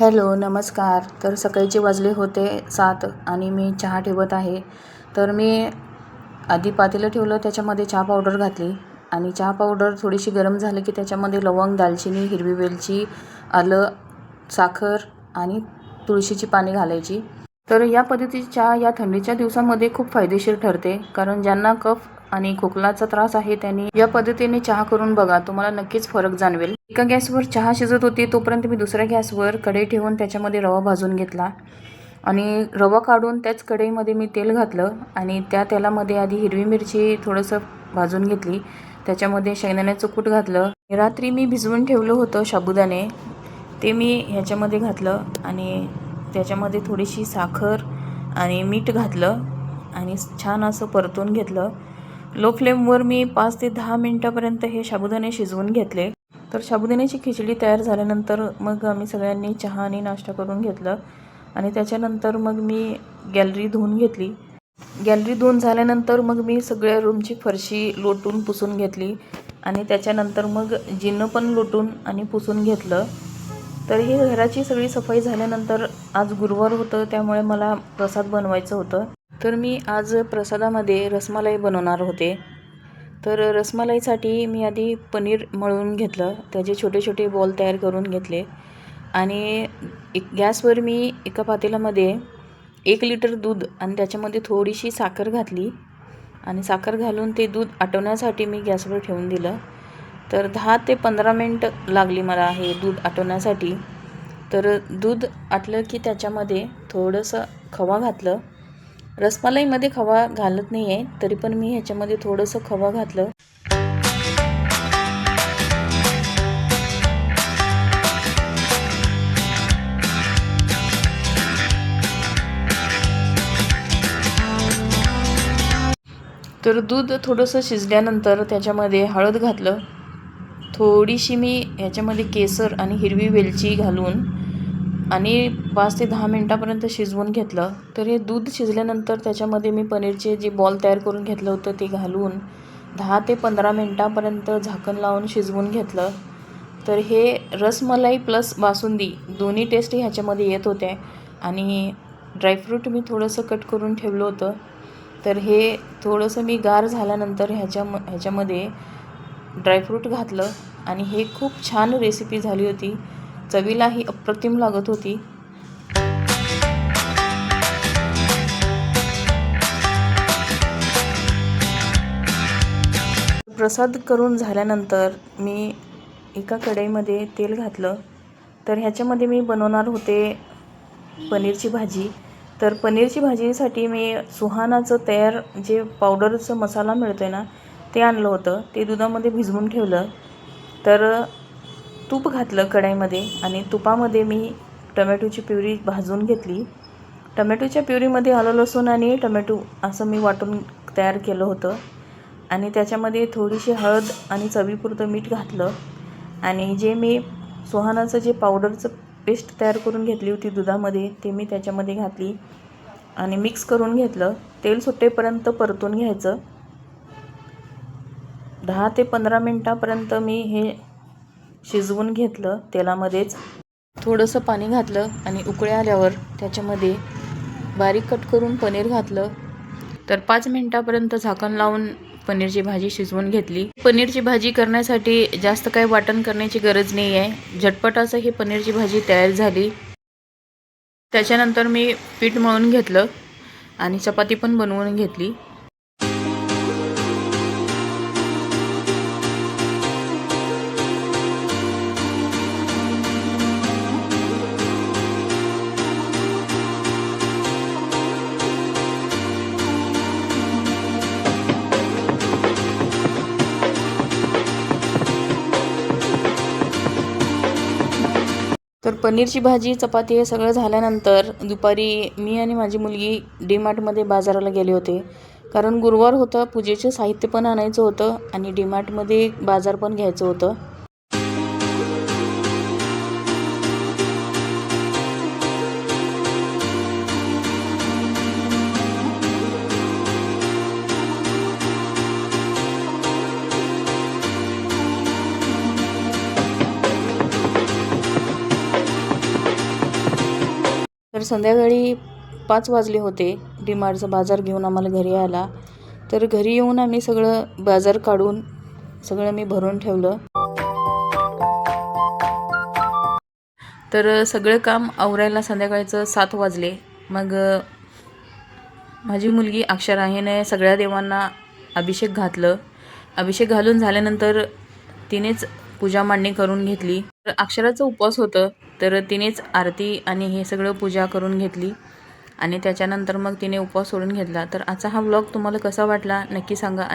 Hello, नमस्कार. तर सकाळचे वाजले होते 7 आणि मी चहा ठेवत आहे. तर मी आधी पातेलं ठेवलं, त्याच्यामध्ये चहा पावडर घातली आणि चहा पावडर थोडीशी गरम झाली की त्याच्यामध्ये लवंग, दालचिनी, हिरवी वेलची, आलं, साखर आणि तुळशीची पाने घालायची. तर या पद्धतीची चहा या थंडीच्या दिवसामध्ये खूप फायदेशीर ठरते, कारण ज्यांना कफ आणि खोकलाचा त्रास आहे त्यांनी या पद्धतीने चहा करून बघा, तुम्हाला नक्कीच फरक जाणवेल. एका गॅसवर चहा शिजत होती तोपर्यंत मी दुसऱ्या गॅसवर कढई ठेवून त्याच्यामध्ये रवा भाजून घेतला आणि रवा काढून त्याच कढईमध्ये मी तेल घातलं आणि त्या तेलामध्ये आधी हिरवी मिरची थोडंसं भाजून घेतली. त्याच्यामध्ये शेंगदाण्याचं कूट घातलं. रात्री मी भिजवून ठेवलं होतं साबुदाणे, ते मी ह्याच्यामध्ये घातलं आणि त्याच्यामध्ये थोडीशी साखर आणि मीठ घातलं आणि छान असं परतून घेतलं. लो फ्लेमवर मी 5 ते 10 मिनटापर्यंत हे साबुदाणे शिजवून घेतले. तर साबुदाण्याची खिचडी तयार झाल्यानंतर मग आम्ही सगळ्यांनी चहा आणि नाश्ता करून घेतलं आणि त्याच्यानंतर मग मी गॅलरी धुवून घेतली. गॅलरी धुवून झाल्यानंतर मग मी सगळ्या रूमची फरशी लोटून पुसून घेतली आणि त्याच्यानंतर मग जिनं पण लोटून आणि पुसून घेतलं. तर ही घराची सगळी सफाई झाल्यानंतर आज गुरुवार होतं, त्यामुळे मला प्रसाद बनवायचं होतं. तर मी आज प्रसादामध्ये रसमलाई बनवणार होते. तर रसमलाईसाठी मी आधी पनीर मळून घेतलं, त्याचे छोटे छोटे बॉल तयार करून घेतले आणि गॅसवर मी एका पातेल्यामध्ये 1 लिटर दूध आणि त्याच्यामध्ये थोडीशी साखर घातली आणि साखर घालून ते दूध आटवण्यासाठी मी गॅसवर ठेवून दिलं. तर 10 ते 15 मिनटं लागली मला हे दूध आटवण्यासाठी. तर दूध आटलं की त्याच्यामध्ये थोडंसं खवा घातलं. रसमलाईमध्ये खवा घालत नाही आहे, तरी पण मी ह्याच्यामध्ये थोडंसं खवा घातलं. तर दूध थोडंसं शिजल्यानंतर त्याच्यामध्ये हळद घातलं. थोडीशी मी ह्याच्यामध्ये केसर आणि हिरवी वेलची घालून आणि 5 ते 10 मिनटापर्यंत शिजवून घेतलं. तर हे दूध शिजल्यानंतर त्याच्यामध्ये मी पनीरचे जे बॉल तयार करून घेतलं होतं ते घालून 10 ते 15 मिनटापर्यंत झाकण लावून शिजवून घेतलं. तर हे रसमलाई प्लस बासुंदी दोन्ही टेस्ट ह्याच्यामध्ये येत होते आणि ड्रायफ्रूट मी थोडंसं कट करून ठेवलं होतं. तर हे थोडंसं मी गार झाल्यानंतर ह्याच्यामध्ये ड्रायफ्रूट घातलं आणि हे खूप छान रेसिपी झाली होती. चवीलाही अप्रतिम लागत होती. प्रसाद करून झाल्यानंतर मी एका कढईमध्ये तेल घातलं. तर ह्याच्यामध्ये मी बनवणार होते पनीरची भाजी. तर पनीरची भाजीसाठी मी सुहानाचं तयार जे पावडरचं मसाला मिळतो आहे ना, ते आणलं होतं. ते दुधामध्ये भिजवून ठेवलं. तर तूप घातलं कढईमध्ये आणि तुपामध्ये मी टमॅटोची प्युरी भाजून घेतली. टमॅटोच्या प्युरीमध्ये आलं, लसूण आणि टमॅटो असं मी वाटून तयार केलं होतं आणि त्याच्यामध्ये थोडीशी हळद आणि चवीपुरतं मीठ घातलं आणि जे मी सुहानाचं जे पावडरचं पेस्ट तयार करून घेतली होती दुधामध्ये, ते मी त्याच्यामध्ये घातली आणि मिक्स करून घेतलं. तेल सुटेपर्यंत परतून घ्यायचं. 10 ते 15 मिनटापर्यंत मी हे शिजवून घेतलं तेलामध्येच. थोडंसं पाणी घातलं आणि उकळी आल्यावर त्याच्यामध्ये बारीक कट करून पनीर घातलं. तर 5 मिनटापर्यंत झाकण लावून पनीरची भाजी शिजवून घेतली. पनीरची भाजी करण्यासाठी जास्त काही वाटण करण्याची गरज नाही आहे. झटपट असं ही पनीरची भाजी तयार झाली. त्याच्यानंतर मी पीठ मळून घेतलं आणि चपाती पण बनवून घेतली. तर पनीरची भाजी, चपाती हे सगळं झाल्यानंतर दुपारी मी आणि माझी मुलगी डीमार्टमध्ये बाजाराला गेले होते. कारण गुरुवार होतं, पूजेचं साहित्य पण आणायचं होतं आणि डीमार्टमध्ये बाजार पण घ्यायचं होतं. तर संध्याकाळी 5 वाजले होते डीमार्टचा बाजार घेऊन आम्हाला घरी यायला. तर घरी येऊन आम्ही सगळं बाजार काढून सगळं मी भरून ठेवलं. तर सगळं काम आवरायला संध्याकाळचं 7 वाजले. मग माझी मुलगी अक्षरा हिने सगळ्या देवांना अभिषेक घातलं. अभिषेक घालून झाल्यानंतर तिनेच पूजा मांडणी करून घेतली. तर अक्षराचं उपवास होतं, तर तिनेच आरती आणि हे सगळं पूजा करून घेतली आणि त्याच्यानंतर मग तिने उपवास सोडून घेतला. तर आजचा हा व्लॉग तुम्हाला कसा वाटला नक्की सांगा.